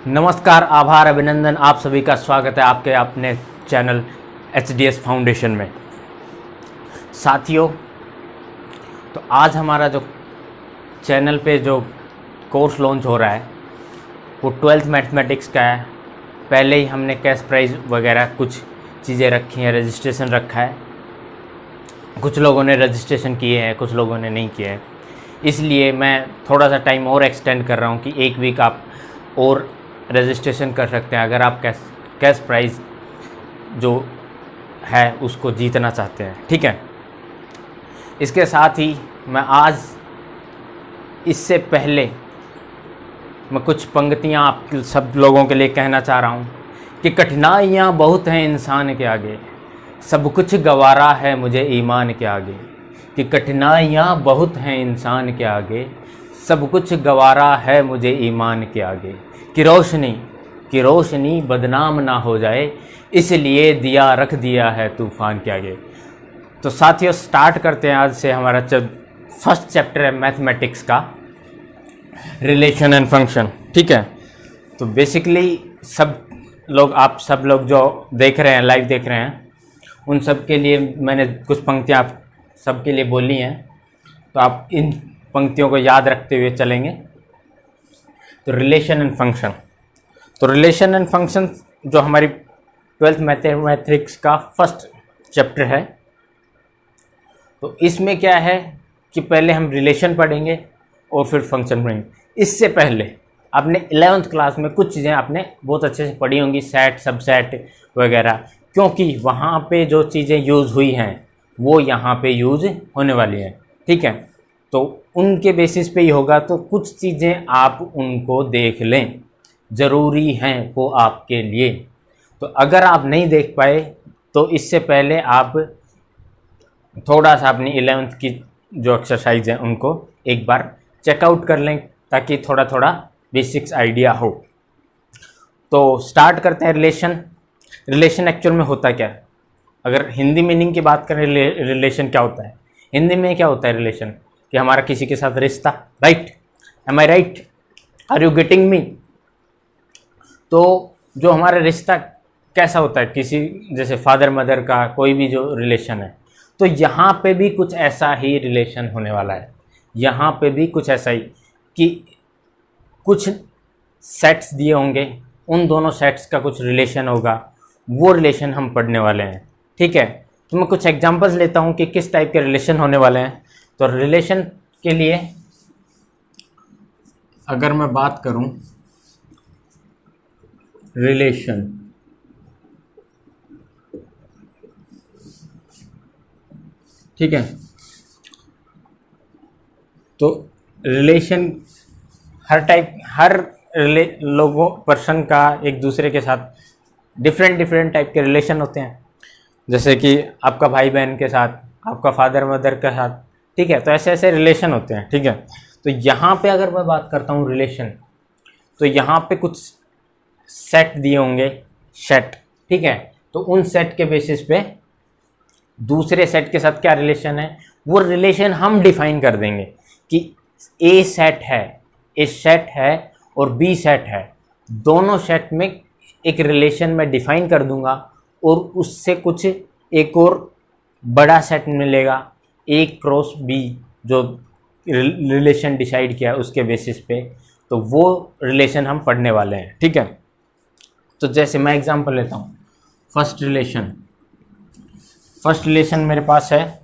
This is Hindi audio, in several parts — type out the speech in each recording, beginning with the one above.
नमस्कार, आभार, अभिनंदन, आप सभी का स्वागत है आपके अपने चैनल HDS फाउंडेशन में। साथियों, तो आज हमारा जो चैनल पे जो कोर्स लॉन्च हो रहा है वो 12th मैथमेटिक्स का है। पहले ही हमने कैश प्राइस वगैरह कुछ चीज़ें रखी हैं, रजिस्ट्रेशन रखा है। कुछ लोगों ने रजिस्ट्रेशन किए हैं, कुछ लोगों ने नहीं किए हैं, इसलिए मैं थोड़ा सा टाइम और एक्सटेंड कर रहा हूँ कि एक वीक आप और रजिस्ट्रेशन कर सकते हैं अगर आप कैश प्राइज़ जो है उसको जीतना चाहते हैं। ठीक है, इसके साथ ही मैं आज इससे पहले मैं कुछ पंक्तियाँ आप सब लोगों के लिए कहना चाह रहा हूँ कि कठिनाइयाँ बहुत हैं इंसान के आगे, सब कुछ गवारा है मुझे ईमान के आगे। कि कठिनाइयाँ बहुत हैं इंसान के आगे, सब कुछ गवारा है मुझे ईमान के आगे। कि रोशनी बदनाम ना हो जाए, इसलिए दिया रख दिया है तूफ़ान के आगे। तो साथियों, स्टार्ट करते हैं आज से। हमारा फर्स्ट चैप्टर है मैथमेटिक्स का, रिलेशन एंड फंक्शन। ठीक है, तो बेसिकली आप सब लोग जो देख रहे हैं, लाइव देख रहे हैं, उन सब के लिए मैंने कुछ पंक्तियाँ आप सबके लिए बोली हैं, तो आप इन पंक्तियों को याद रखते हुए चलेंगे। तो रिलेशन एंड फंक्शन, तो रिलेशन एंड फंक्शन जो हमारी 12th मैथमेटिक्स का फर्स्ट चैप्टर है, तो इसमें क्या है कि पहले हम रिलेशन पढ़ेंगे और फिर फंक्शन पढ़ेंगे। इससे पहले आपने 11th क्लास में कुछ चीज़ें आपने बहुत अच्छे से पढ़ी होंगी, सेट, सबसेट वगैरह, क्योंकि वहाँ पे जो चीज़ें यूज़ हुई हैं वो यहाँ पे यूज़ होने वाली हैं। ठीक है, तो उनके बेसिस पे ही होगा, तो कुछ चीज़ें आप उनको देख लें, ज़रूरी हैं वो आपके लिए। तो अगर आप नहीं देख पाए तो इससे पहले आप थोड़ा सा अपनी 11th की जो एक्सरसाइज हैं उनको एक बार चेकआउट कर लें, ताकि थोड़ा थोड़ा बेसिक्स आइडिया हो। तो स्टार्ट करते हैं। रिलेशन एक्चुअल में होता क्या है? अगर हिंदी मीनिंग की बात करें, रिलेशन क्या होता है? हिंदी में क्या होता है रिलेशन? कि हमारा किसी के साथ रिश्ता, right? Am I right? Are you getting me? तो जो हमारा रिश्ता कैसा होता है, किसी जैसे फादर मदर का कोई भी जो रिलेशन है, तो यहाँ पे भी कुछ ऐसा ही रिलेशन होने वाला है। यहाँ पे भी कुछ ऐसा ही कि कुछ सेट्स दिए होंगे, उन दोनों सेट्स का कुछ रिलेशन होगा, वो रिलेशन हम पढ़ने वाले हैं। ठीक है, तो मैं कुछ एग्जांपल्स लेता हूँ कि किस टाइप के रिलेशन होने वाले हैं। तो रिलेशन के लिए अगर मैं बात करूँ, रिलेशन, ठीक है, तो रिलेशन हर लोगों पर्सन का एक दूसरे के साथ डिफरेंट टाइप के रिलेशन होते हैं। जैसे कि आपका भाई बहन के साथ, आपका फादर मदर के साथ, ठीक है, तो ऐसे ऐसे रिलेशन होते हैं। ठीक है, तो यहाँ पे अगर मैं बात करता हूँ रिलेशन, तो यहाँ पे कुछ सेट दिए होंगे, सेट, ठीक है, तो उन सेट के बेसिस पे दूसरे सेट के साथ क्या रिलेशन है, वो रिलेशन हम डिफाइन कर देंगे कि ए सेट है और बी सेट है। दोनों सेट में एक रिलेशन मैं डिफाइन कर दूंगा और उससे कुछ एक और बड़ा सेट मिलेगा, ए क्रॉस बी, जो रिलेशन डिसाइड किया उसके बेसिस पे, तो वो रिलेशन हम पढ़ने वाले हैं। ठीक है, तो जैसे मैं एग्जांपल लेता हूँ, फर्स्ट रिलेशन मेरे पास है,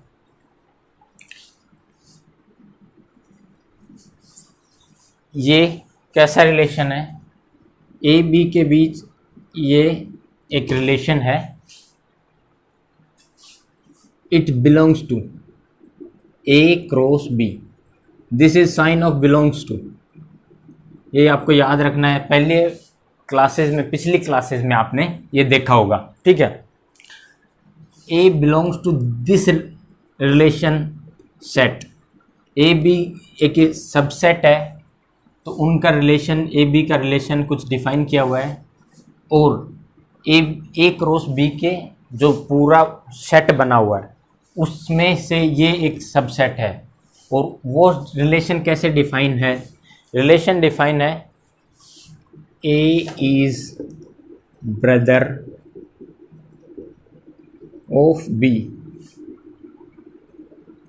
ये कैसा रिलेशन है? ए बी के बीच ये एक रिलेशन है, it belongs to A cross B, this is sign of belongs to. ये आपको याद रखना है, पिछली क्लासेस में आपने ये देखा होगा। ठीक है, A belongs to this relation set, A B एक सबसेट है, तो उनका रिलेशन, ए बी का रिलेशन कुछ डिफाइन किया हुआ है, और ए क्रॉस बी के जो पूरा सेट बना हुआ है उसमें से ये एक सबसेट है। और वो रिलेशन कैसे डिफाइन है? रिलेशन डिफाइन है A is brother of B,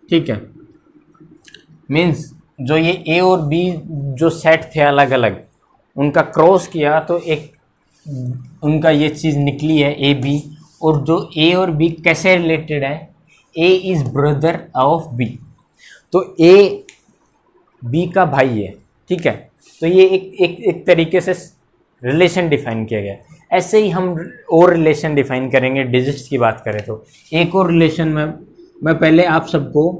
ठीक है। मीन्स जो ये ए और बी जो सेट थे अलग अलग, उनका क्रॉस किया तो एक उनका ये चीज़ निकली है ए बी। और जो ए और बी कैसे रिलेटेड है, A is brother of B, तो ए बी का भाई है, ठीक है। तो ये एक तरीके से रिलेशन डिफाइन किया गया। ऐसे ही हम और रिलेशन डिफाइन करेंगे। डिजिट्स की बात करें तो एक और रिलेशन में मैं पहले आप सबको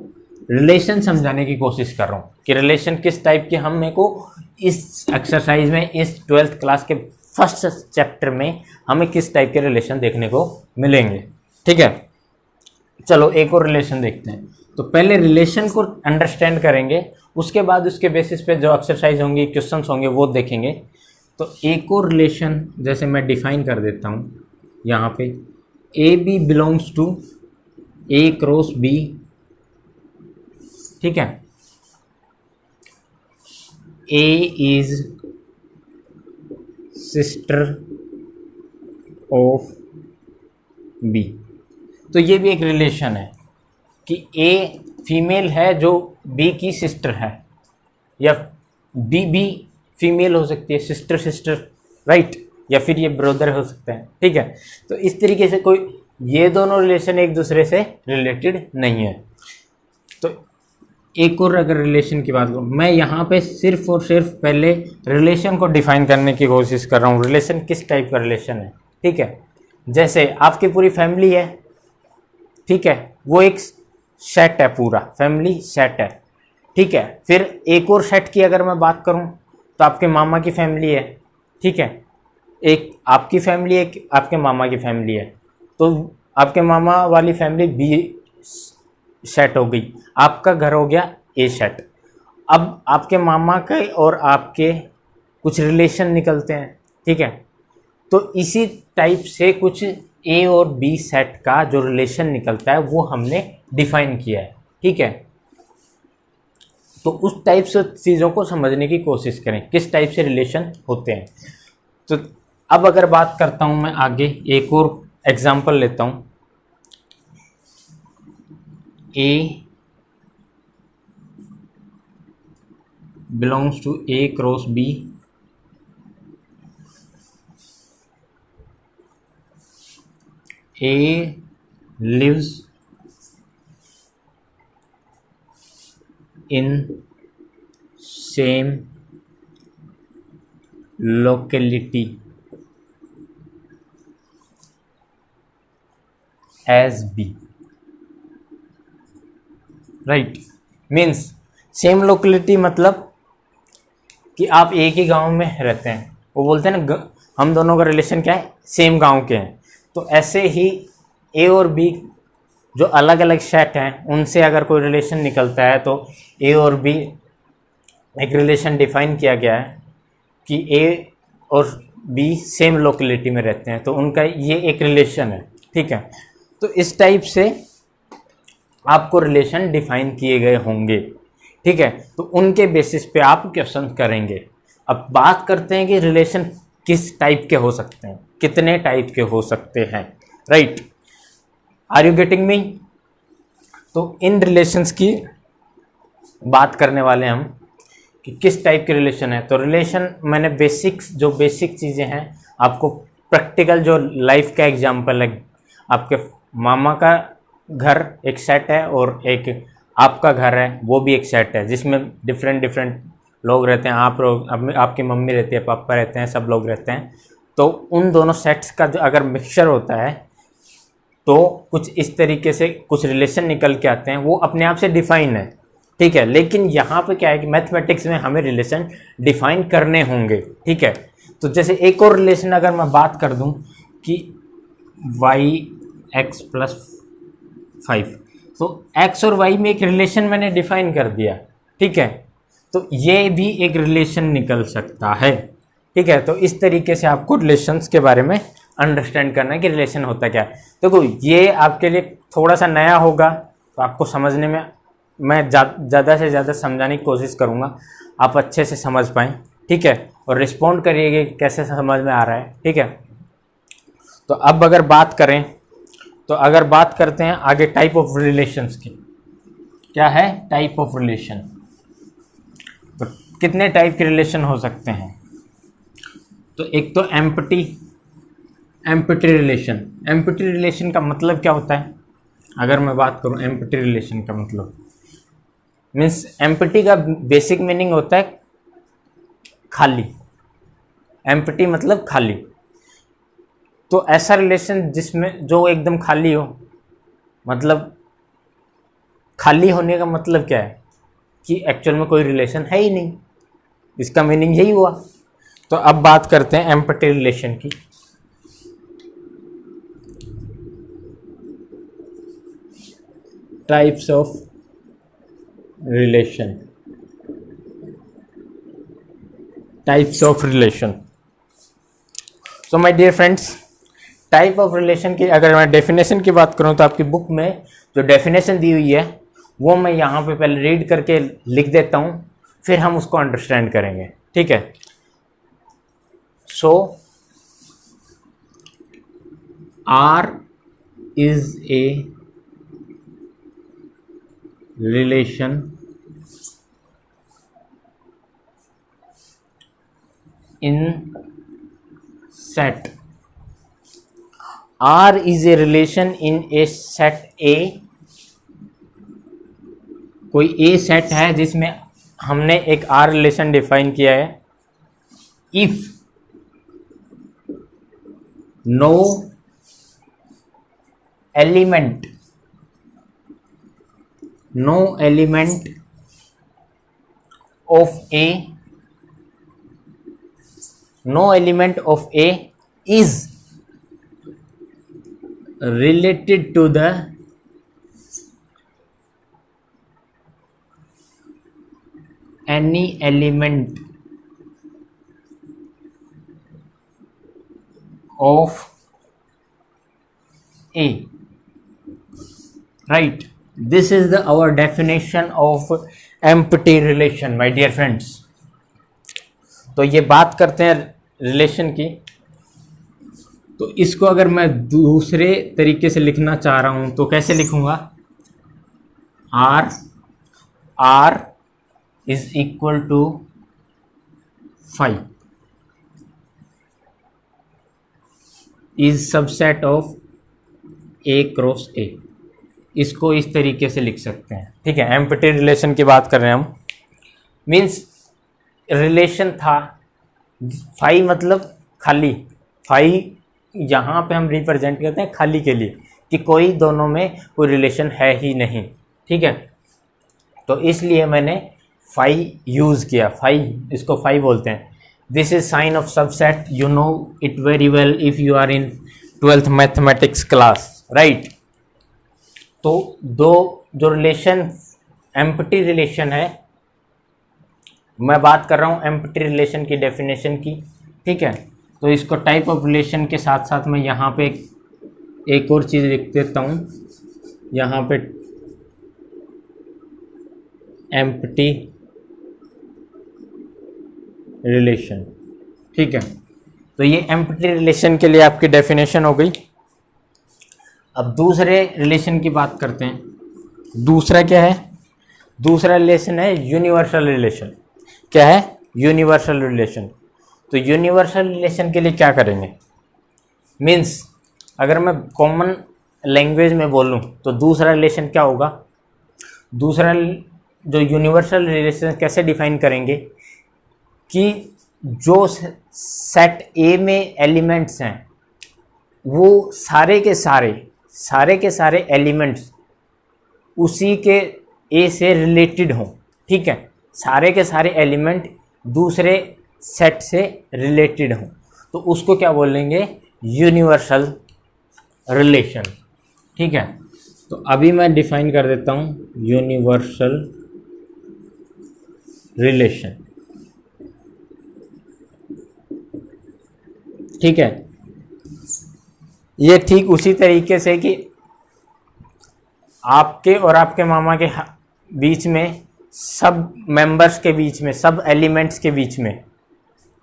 रिलेशन समझाने की कोशिश कर रहा हूँ कि रिलेशन किस टाइप के हम मेरे को इस एक्सरसाइज में, इस 12th क्लास के फर्स्ट चैप्टर में हमें किस टाइप के रिलेशन देखने को मिलेंगे, ठीक है। चलो एक और रिलेशन देखते हैं। तो पहले रिलेशन को अंडरस्टैंड करेंगे, उसके बाद उसके बेसिस पे जो एक्सरसाइज होंगी, क्वेश्चंस होंगे वो देखेंगे। तो एक और रिलेशन जैसे मैं डिफाइन कर देता हूँ यहाँ पे, A B belongs to A cross B, ठीक है। A is sister of B. तो ये भी एक रिलेशन है कि ए फीमेल है जो बी की सिस्टर है, या बी भी फीमेल हो सकती है, सिस्टर सिस्टर, राइट, या फिर ये ब्रदर हो सकते हैं, ठीक है। तो इस तरीके से कोई ये दोनों रिलेशन एक दूसरे से रिलेटेड नहीं है। तो एक और अगर रिलेशन की बात करूँ, मैं यहाँ पे सिर्फ और सिर्फ पहले रिलेशन को डिफाइन करने की कोशिश कर रहा हूँ। रिलेशन किस टाइप का रिलेशन है, ठीक है। जैसे आपकी पूरी फैमिली है, ठीक है, वो एक सेट है, पूरा फैमिली सेट है, ठीक है। फिर एक और सेट की अगर मैं बात करूँ तो आपके मामा की फैमिली है, ठीक है। एक आपकी फैमिली, एक आपके मामा की फैमिली है, तो आपके मामा वाली फैमिली बी सेट हो गई, आपका घर हो गया ए सेट। अब आपके मामा के और आपके कुछ रिलेशन निकलते हैं, ठीक है। तो इसी टाइप से कुछ ए और बी सेट का जो रिलेशन निकलता है वो हमने डिफाइन किया है, ठीक है। तो उस टाइप से चीज़ों को समझने की कोशिश करें, किस टाइप से रिलेशन होते हैं। तो अब अगर बात करता हूँ मैं आगे, एक और एग्जांपल लेता हूँ। A belongs to A cross B, A lives in same locality as B, right. Means same locality मतलब कि आप एक ही गांव में रहते हैं, वो बोलते हैं ना हम दोनों का रिलेशन क्या है, सेम गांव के हैं। तो ऐसे ही ए और बी जो अलग अलग सेट हैं उनसे अगर कोई रिलेशन निकलता है तो ए और बी एक रिलेशन डिफाइन किया गया है कि ए और बी सेम लोकेलिटी में रहते हैं, तो उनका ये एक रिलेशन है, ठीक है। तो इस टाइप से आपको रिलेशन डिफाइन किए गए होंगे, ठीक है। तो उनके बेसिस पे आप क्वेश्चन करेंगे। अब बात करते हैं कि रिलेशन किस टाइप के हो सकते हैं, कितने टाइप के हो सकते हैं, right. Are you getting me? तो इन रिलेशंस की बात करने वाले हम कि किस टाइप के रिलेशन है। तो रिलेशन मैंने बेसिक चीज़ें हैं आपको प्रैक्टिकल जो लाइफ का एग्जांपल है, आपके मामा का घर एक सेट है और एक आपका घर है वो भी एक सेट है, जिसमें डिफरेंट लोग रहते हैं। आप लोग, आपकी मम्मी रहती है, पापा रहते हैं, सब लोग रहते हैं। तो उन दोनों सेट्स का जो अगर मिक्सचर होता है तो कुछ इस तरीके से कुछ रिलेशन निकल के आते हैं, वो अपने आप से डिफाइन है, ठीक है। लेकिन यहाँ पे क्या है कि मैथमेटिक्स में हमें रिलेशन डिफाइन करने होंगे, ठीक है। तो जैसे एक और रिलेशन अगर मैं बात कर दूँ कि y(x + 5), तो x और y में एक रिलेशन मैंने डिफाइन कर दिया, ठीक है। तो ये भी एक रिलेशन निकल सकता है, ठीक है। तो इस तरीके से आपको रिलेशंस के बारे में अंडरस्टैंड करना है कि रिलेशन होता क्या है। देखो ये आपके लिए थोड़ा सा नया होगा, तो आपको समझने में मैं ज़्यादा से ज़्यादा समझाने की कोशिश करूँगा, आप अच्छे से समझ पाएँ, ठीक है, और रिस्पॉन्ड करिएगा कि कैसे समझ में आ रहा है। ठीक है, तो अब अगर बात करें, तो अगर बात करते हैं आगे टाइप ऑफ रिलेशंस की, क्या है टाइप ऑफ रिलेशन। तो कितने टाइप के रिलेशन हो सकते हैं, तो एक तो एम्प्टी रिलेशन। एम्प्टी रिलेशन का मतलब क्या होता है, अगर मैं बात करूं एम्प्टी रिलेशन का मतलब मीन्स, एम्प्टी का बेसिक मीनिंग होता है खाली। एम्प्टी मतलब खाली। तो ऐसा रिलेशन जिसमें जो एकदम खाली हो, मतलब खाली होने का मतलब क्या है कि एक्चुअल में कोई रिलेशन है ही नहीं, इसका मीनिंग यही हुआ। तो अब बात करते हैं एम्प्टी रिलेशन की। Types of relation, types of relation. So my dear friends, type of relation की अगर मैं डेफिनेशन की बात करूं तो आपकी बुक में जो डेफिनेशन दी हुई है वो मैं यहाँ पे पहले रीड करके लिख देता हूँ, फिर हम उसको अंडरस्टैंड करेंगे। ठीक है, so R is a relation in set, R is a relation in a set A। कोई A सेट है जिसमें हमने एक R रिलेशन डिफाइन किया है। If no element of A, no element of A is related to the any element of A, right? This is our definition of empty relation, my dear friends। तो ये बात करते हैं रिलेशन की। तो इसको अगर मैं दूसरे तरीके से लिखना चाह रहा हूं तो कैसे लिखूंगा, R is equal to 5 is subset of A cross A। इसको इस तरीके से लिख सकते हैं। ठीक है, एम्प्टी रिलेशन की बात कर रहे हैं हम। मीन्स रिलेशन था, फाई मतलब खाली, फाई यहाँ पे हम रिप्रेजेंट करते हैं खाली के लिए कि कोई दोनों में कोई रिलेशन है ही नहीं। ठीक है, तो इसलिए मैंने फाई यूज़ किया। फाई, इसको फाई बोलते हैं। This is sign of subset, you know it very well if you are in 12th mathematics class, right. तो दो जो रिलेशन एम्प्टी रिलेशन है, मैं बात कर रहा हूँ एम्प्टी रिलेशन की डेफिनेशन की। ठीक है, तो इसको टाइप ऑफ रिलेशन के साथ साथ मैं यहाँ पे एक और चीज़ लिख देता हूँ, यहाँ पे एम्प्टी रिलेशन। ठीक है, तो ये एम्प्टी रिलेशन के लिए आपकी डेफिनेशन हो गई। अब दूसरे रिलेशन की बात करते हैं। दूसरा क्या है, दूसरा रिलेशन है यूनिवर्सल रिलेशन। क्या है, यूनिवर्सल रिलेशन। तो यूनिवर्सल रिलेशन के लिए क्या करेंगे, मीन्स अगर मैं कॉमन लैंग्वेज में बोलूं तो दूसरा रिलेशन क्या होगा। दूसरा जो यूनिवर्सल रिलेशन कैसे डिफाइन करेंगे कि जो सेट ए में एलिमेंट्स हैं वो सारे के सारे एलिमेंट्स उसी के ए से रिलेटेड हों। ठीक है, सारे के सारे एलिमेंट दूसरे सेट से रिलेटेड हों, तो उसको क्या बोलेंगे, यूनिवर्सल रिलेशन। ठीक है, तो अभी मैं डिफाइन कर देता हूँ यूनिवर्सल रिलेशन। ठीक है, ये ठीक उसी तरीके से कि आपके और आपके मामा के बीच में, सब मेंबर्स के बीच में, सब एलिमेंट्स के बीच में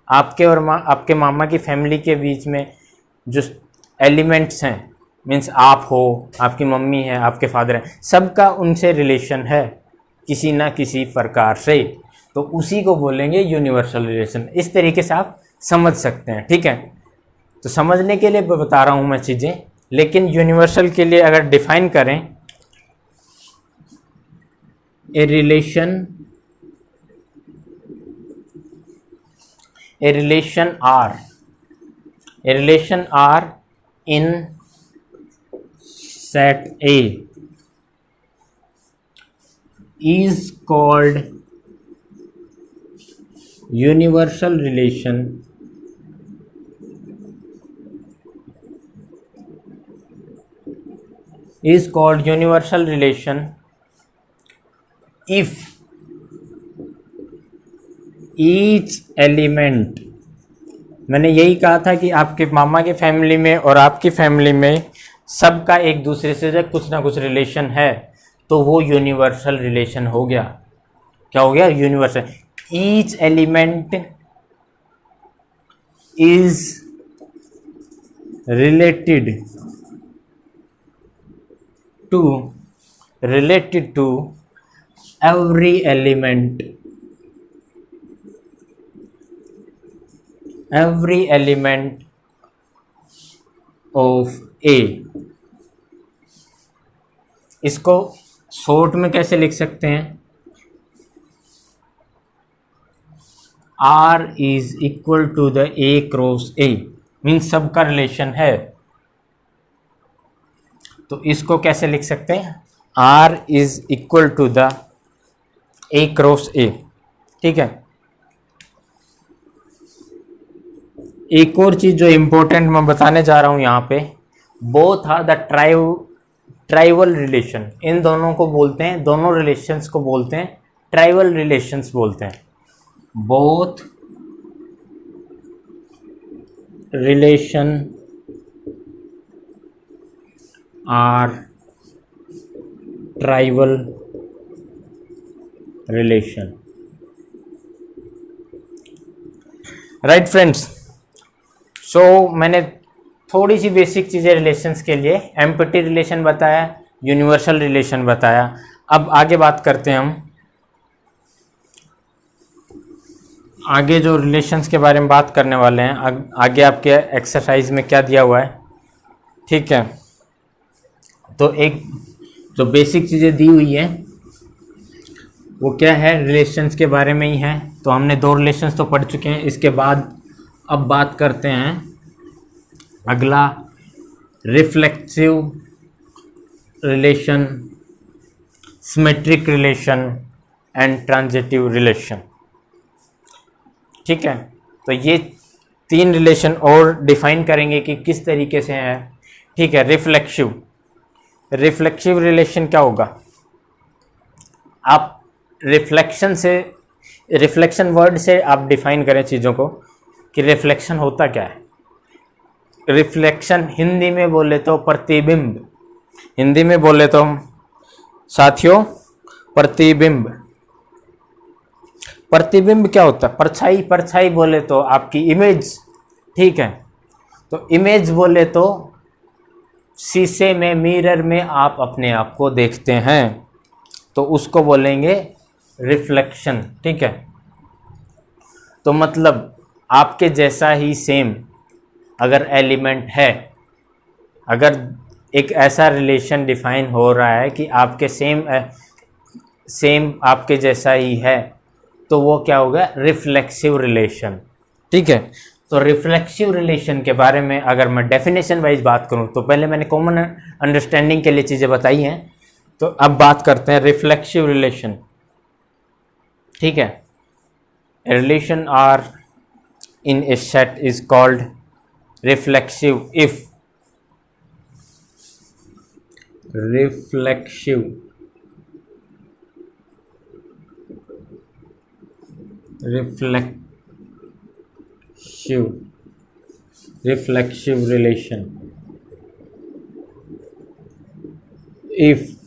आपके और आपके मामा की फैमिली के बीच में जो एलिमेंट्स हैं, मीन्स आप हो, आपकी मम्मी है, आपके फादर हैं, सबका उनसे रिलेशन है किसी ना किसी प्रकार से, तो उसी को बोलेंगे यूनिवर्सल रिलेशन। इस तरीके से आप समझ सकते हैं, ठीक है। तो समझने के लिए बता रहा हूँ मैं चीज़ें, लेकिन यूनिवर्सल के लिए अगर डिफाइन करें, a relation R in set A is called universal relation if each element, मैंने यही कहा था कि आपके मामा के फैमिली में और आपकी फैमिली में सबका एक दूसरे से जब कुछ ना कुछ रिलेशन है, तो वो यूनिवर्सल रिलेशन हो गया। क्या हो गया? Universal. Each element is related to every element of A. इसको शॉर्ट में कैसे लिख सकते हैं? R is equal to the A cross A, means सबका रिलेशन है। तो इसको कैसे लिख सकते हैं? R is equal to the A cross A, ठीक है। एक और चीज जो इंपॉर्टेंट मैं बताने जा रहा हूं यहां पे, both are the trivial relation. इन दोनों को बोलते हैं, दोनों रिलेशंस को बोलते हैं ट्राइवल रिलेशंस बोलते हैं। Both relation are trivial relation, right friends. So मैंने थोड़ी सी बेसिक चीज़ें रिलेशंस के लिए, एम्पटी रिलेशन बताया, यूनिवर्सल रिलेशन बताया। अब आगे बात करते हैं हम, आगे जो रिलेशंस के बारे में बात करने वाले हैं। आगे आपके एक्सरसाइज में क्या दिया हुआ है, ठीक है। तो एक जो बेसिक चीज़ें दी हुई है वो क्या है? रिलेशंस के बारे में ही है। तो हमने दो रिलेशंस तो पढ़ चुके हैं। इसके बाद अब बात करते हैं अगला, reflexive relation, symmetric relation and transitive relation, ठीक है। तो ये तीन रिलेशन और डिफाइन करेंगे कि किस तरीके से है, ठीक है। रिफ्लेक्सिव रिलेशन क्या होगा? आप रिफ्लेक्शन वर्ड से आप डिफाइन करें चीज़ों को कि रिफ्लेक्शन होता क्या है। रिफ्लेक्शन हिंदी में बोले तो प्रतिबिंब, हिंदी में बोले तो साथियों प्रतिबिंब। प्रतिबिंब क्या होता है? परछाई, परछाई बोले तो आपकी इमेज, ठीक है। तो इमेज बोले तो शीशे में, मिरर में आप अपने आप को देखते हैं, तो उसको बोलेंगे रिफ्लेक्शन, ठीक है। तो मतलब आपके जैसा ही सेम अगर एलिमेंट है, अगर एक ऐसा रिलेशन डिफाइन हो रहा है कि आपके सेम आपके जैसा ही है, तो वो क्या होगा? रिफ्लेक्सिव रिलेशन, ठीक है। तो रिफ्लेक्सिव रिलेशन के बारे में अगर मैं डेफिनेशन वाइज बात करूं, तो पहले मैंने कॉमन अंडरस्टैंडिंग के लिए चीज़ें बताई हैं। तो अब बात करते हैं रिफ्लेक्सिव रिलेशन, ठीक है। Relation are in a set is called reflexive if reflexive relation if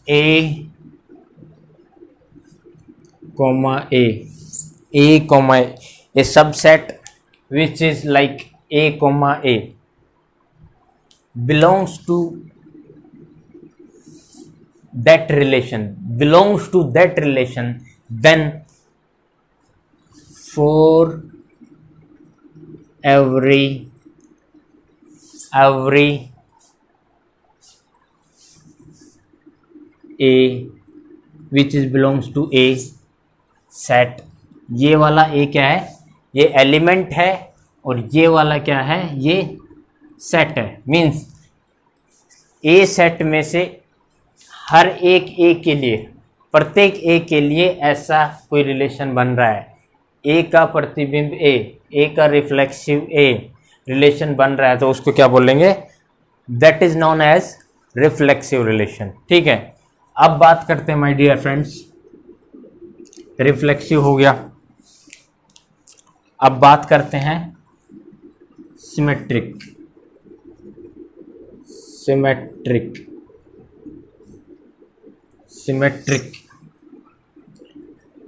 A comma a comma a subset which is like a comma a belongs to that relation, then for every a which is belongs to a set, ये वाला ए क्या है, ये एलिमेंट है, और ये वाला क्या है, ये सेट है। मीन्स ए सेट में से हर एक ए के लिए, प्रत्येक ए के लिए ऐसा कोई रिलेशन बन रहा है, ए का प्रतिबिंब ए का रिफ्लेक्सिव ए रिलेशन बन रहा है, तो उसको क्या बोलेंगे, that is known as reflexive relation. ठीक है, अब बात करते हैं माय डियर फ्रेंड्स, रिफ्लेक्सिव हो गया। अब बात करते हैं सिमेट्रिक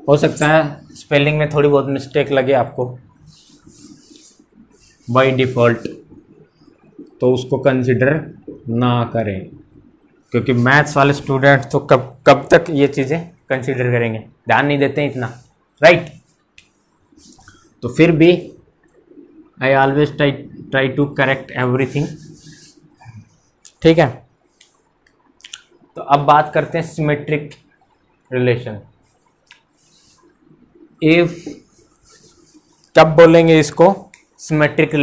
हो सकता है स्पेलिंग में थोड़ी बहुत मिस्टेक लगे आपको बाय डिफ़ॉल्ट, तो उसको कंसिडर ना करें, क्योंकि मैथ्स वाले स्टूडेंट तो कब तक ये चीज़ें कंसीडर करेंगे, ध्यान नहीं देते हैं इतना, राइट। तो फिर भी I always try to correct everything. ठीक है, तो अब बात करते हैं सिमेट्रिक रिलेशन। इफ कब बोलेंगे इसको सिमेट्रिक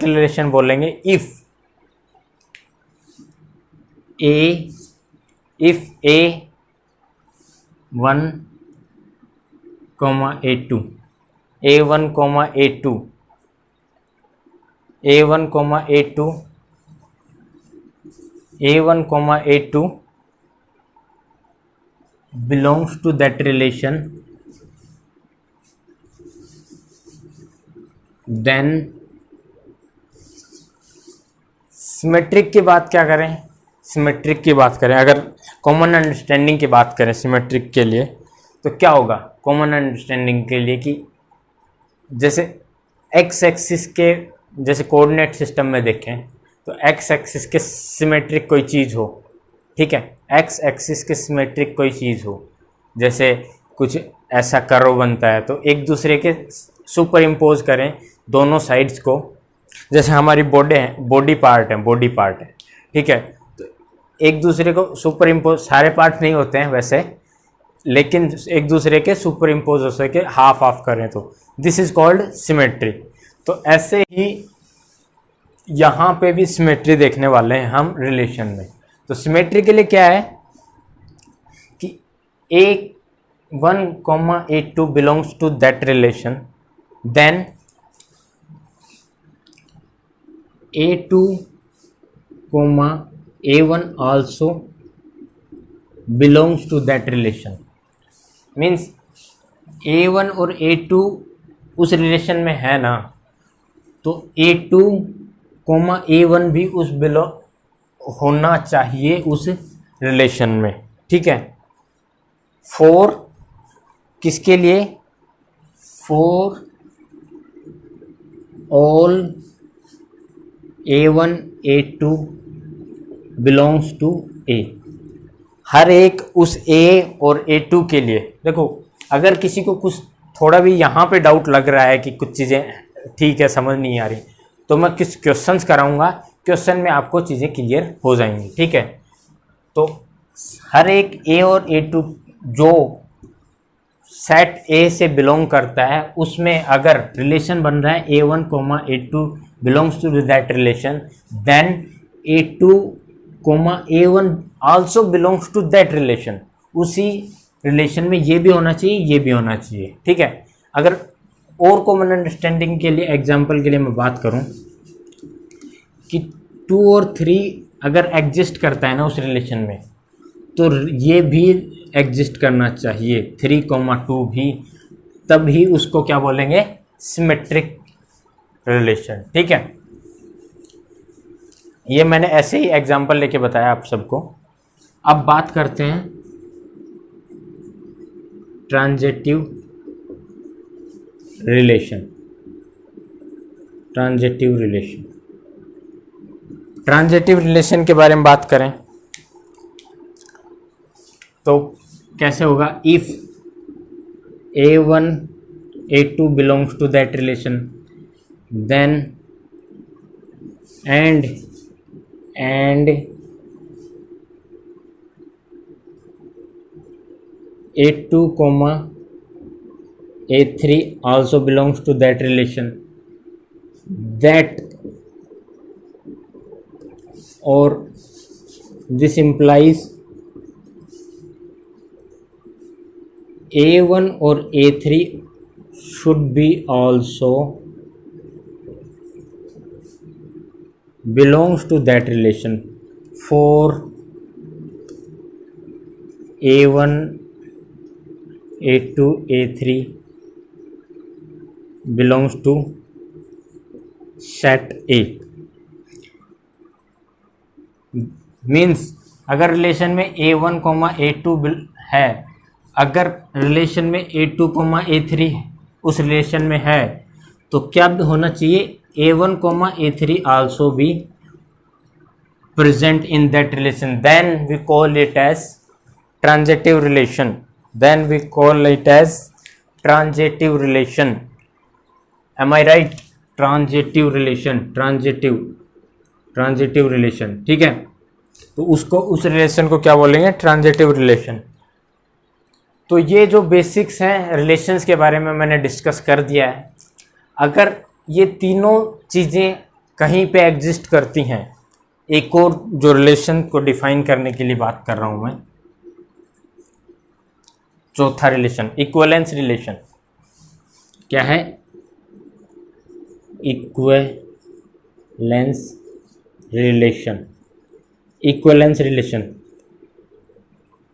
रिलेशन बोलेंगे if A 1, A2 A1, A2 A1, A2 A1, A2 belongs to that relation, then symmetric की बात क्या करें, सिमेट्रिक की बात करें, अगर कॉमन अंडरस्टैंडिंग की बात करें सिमेट्रिक के लिए, तो क्या होगा कॉमन अंडरस्टैंडिंग के लिए कि जैसे एक्स एक्सिस के, जैसे कोऑर्डिनेट सिस्टम में देखें तो एक्स एक्सिस के सिमेट्रिक कोई चीज़ हो, ठीक है, एक्स एक्सिस के सिमेट्रिक कोई चीज़ हो, जैसे कुछ ऐसा कर्व बनता है, तो एक दूसरे के सुपर इम्पोज करें दोनों साइड्स को, जैसे हमारी बॉडी पार्ट है, ठीक है, एक दूसरे को सुपर इम्पोज, सारे पार्ट नहीं होते हैं वैसे, लेकिन एक दूसरे के सुपर इम्पोज हो सके, हाफ हाफ करें, तो दिस इज कॉल्ड सिमेट्री। तो ऐसे ही यहाँ पे भी सिमेट्री देखने वाले हैं हम रिलेशन में। तो सिमेट्री के लिए क्या है कि A1, A2 belongs to that relation, then A2, A1 also belongs to that relation, means A1 और A2 उस रिलेशन में है ना, तो A2, A1 भी उस होना चाहिए उस रिलेशन में, ठीक है। फॉर किसके लिए, for all A1, A2 belongs to A, हर एक उस ए और A2 के लिए। देखो, अगर किसी को कुछ थोड़ा भी यहाँ पे डाउट लग रहा है कि कुछ चीज़ें ठीक है समझ नहीं आ रही, तो मैं किस क्वेश्चंस कराऊंगा, क्वेश्चन में आपको चीज़ें क्लियर हो जाएंगी, ठीक है। तो हर एक ए और A2 जो सेट ए से बिलोंग करता है, उसमें अगर रिलेशन बन रहा है A1, A2 belongs to that relation, then A2, A1 also belongs to that relation. उसी रिलेशन में ये भी होना चाहिए, ये भी होना चाहिए, ठीक है। अगर और कॉमन अंडरस्टैंडिंग के लिए एग्जांपल के लिए मैं बात करूं कि 2 और 3 अगर एग्जिस्ट करता है ना उस रिलेशन में, तो ये भी एग्जिस्ट करना चाहिए, 3, 2 भी, तभी उसको क्या बोलेंगे, सिमेट्रिक रिलेशन, ठीक है। ये मैंने ऐसे ही एग्जांपल लेके बताया आप सबको, अब बात करते हैं transitive relation. Transitive relation, transitive relation के बारे में बात करें तो कैसे होगा? If A1 A2 belongs to that relation, then and A2 comma A3 also belongs to that relation, that or this implies A1 or A3 should be also belongs to that relation for A1 A2 A3 belongs to set A। Means अगर रिलेशन में A1 A2 है, अगर रिलेशन में A2 A3 उस रिलेशन में है, तो क्या होना चाहिए? A1 A3 also be present in that relation, then we call it as transitive relation, then we call it as transitive relation। am I right? transitive relation, transitive relation, ठीक है। तो उसको, उस रिलेशन को क्या बोलेंगे? Transitive relation. तो ये जो बेसिक्स हैं रिलेशंस के बारे में मैंने डिस्कस कर दिया है। अगर ये तीनों चीज़ें कहीं पे एग्जिस्ट करती हैं, एक और जो रिलेशन को डिफाइन करने के लिए बात कर रहा हूँ मैं, चौथा रिलेशन इक्विवेलेंस रिलेशन। क्या है? इक्विवेलेंस रिलेशन, इक्विवेलेंस रिलेशन,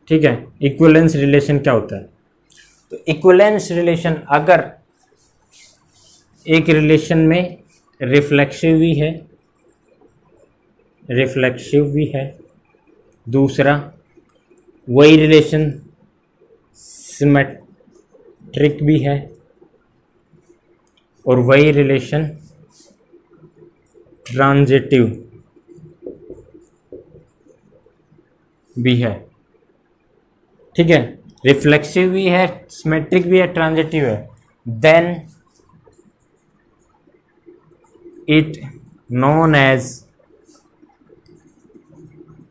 ठीक है। इक्विवेलेंस रिलेशन क्या होता है? तो इक्विवेलेंस रिलेशन, अगर एक रिलेशन में रिफ्लेक्सिव भी है, दूसरा वही रिलेशन सिमेट्रिक भी है, और वही रिलेशन ट्रांजिटिव भी है, ठीक है। रिफ्लेक्सिव भी है, सिमेट्रिक भी है, ट्रांजिटिव है, then it known as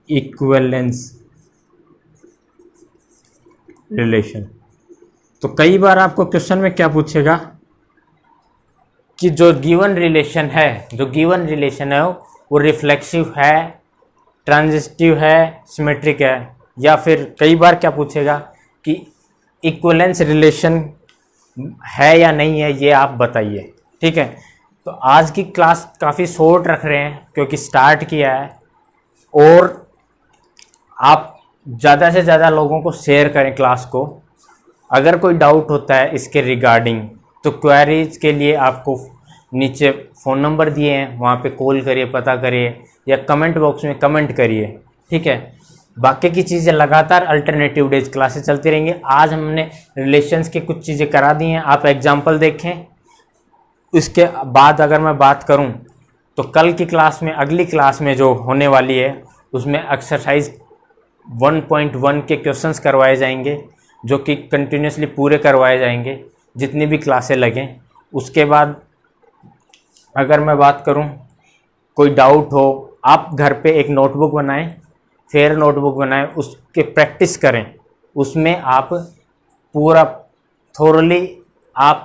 equivalence relation। तो कई बार आपको क्वेश्चन में क्या पूछेगा कि जो गिवन रिलेशन है वो रिफ्लेक्सिव है, ट्रांजिटिव है, सिमेट्रिक है, या फिर कई बार क्या पूछेगा कि इक्विवेलेंस रिलेशन है या नहीं है, ये आप बताइए, ठीक है। तो आज की क्लास काफ़ी शॉर्ट रख रहे हैं क्योंकि स्टार्ट किया है, और आप ज़्यादा से ज़्यादा लोगों को शेयर करें क्लास को। अगर कोई डाउट होता है इसके रिगार्डिंग तो क्वेरीज के लिए आपको नीचे फ़ोन नंबर दिए हैं, वहाँ पे कॉल करिए, पता करिए, या कमेंट बॉक्स में कमेंट करिए, ठीक है। बाकी की चीज़ें लगातार अल्टरनेटिव डेज क्लासेस चलती रहेंगी। आज हमने रिलेशंस की कुछ चीज़ें करा दी हैं, आप एग्जाम्पल देखें। इसके बाद अगर मैं बात करूं तो कल की क्लास में, अगली क्लास में जो होने वाली है, उसमें एक्सरसाइज 1.1 के क्वेश्चंस करवाए जाएंगे, जो कि कंटिन्यूसली पूरे करवाए जाएंगे जितनी भी क्लासें लगें। उसके बाद अगर मैं बात करूं, कोई डाउट हो, आप घर पे एक नोटबुक बनाएं, फेयर नोटबुक बनाएं, उसके प्रैक्टिस करें, उसमें आप पूरा थोरली आप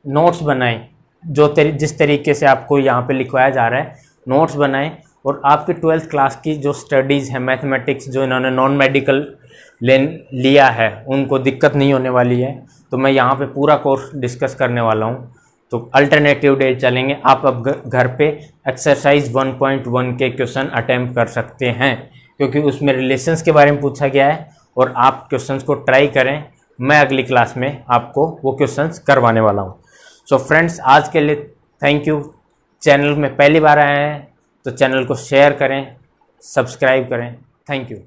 नोट्स बनाएं, जिस तरीके से आपको यहाँ पे लिखवाया जा रहा है, नोट्स बनाएं। और आपकी 12th क्लास की जो स्टडीज़ है, मैथमेटिक्स जो इन्होंने नॉन मेडिकल लिया है, उनको दिक्कत नहीं होने वाली है। तो मैं यहाँ पे पूरा कोर्स डिस्कस करने वाला हूँ। तो अल्टरनेटिव डे चलेंगे, आप अब घर पे एक्सरसाइज 1.1 के क्वेश्चन अटैम्प्ट कर सकते हैं, क्योंकि उसमें रिलेशंस के बारे में पूछा गया है, और आप क्वेश्चंस को ट्राई करें। मैं अगली क्लास में आपको वो क्वेश्चंस करवाने वाला हूँ। सो फ्रेंड्स, आज के लिए थैंक यू। चैनल में पहली बार आए हैं तो चैनल को शेयर करें, सब्सक्राइब करें। Thank you.